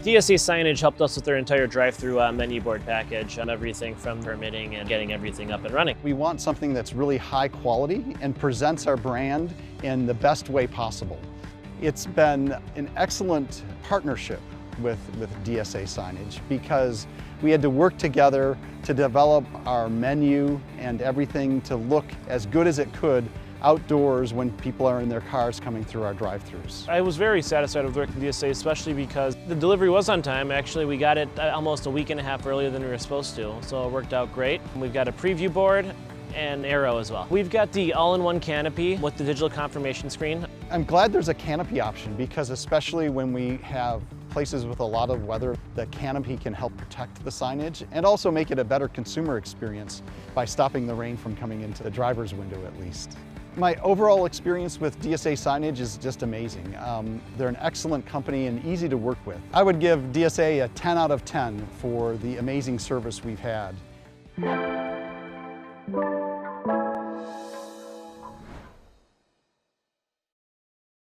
DSA Signage helped us with their entire drive-through menu board package on everything from permitting and getting everything up and running. We want something that's really high quality and presents our brand in the best way possible. It's been an excellent partnership with DSA Signage because we had to work together to develop our menu and everything to look as good as it could outdoors when people are in their cars coming through our drive-thrus. I was very satisfied with working with DSA, especially because the delivery was on time. Actually, we got it almost a week and a half earlier than we were supposed to, so it worked out great. We've got a preview board and arrow as well. We've got the all-in-one canopy with the digital confirmation screen. I'm glad there's a canopy option because especially when we have places with a lot of weather, the canopy can help protect the signage and also make it a better consumer experience by stopping the rain from coming into the driver's window at least. My overall experience with DSA Signage is just amazing. They're an excellent company and easy to work with. I would give DSA a 10 out of 10 for the amazing service we've had.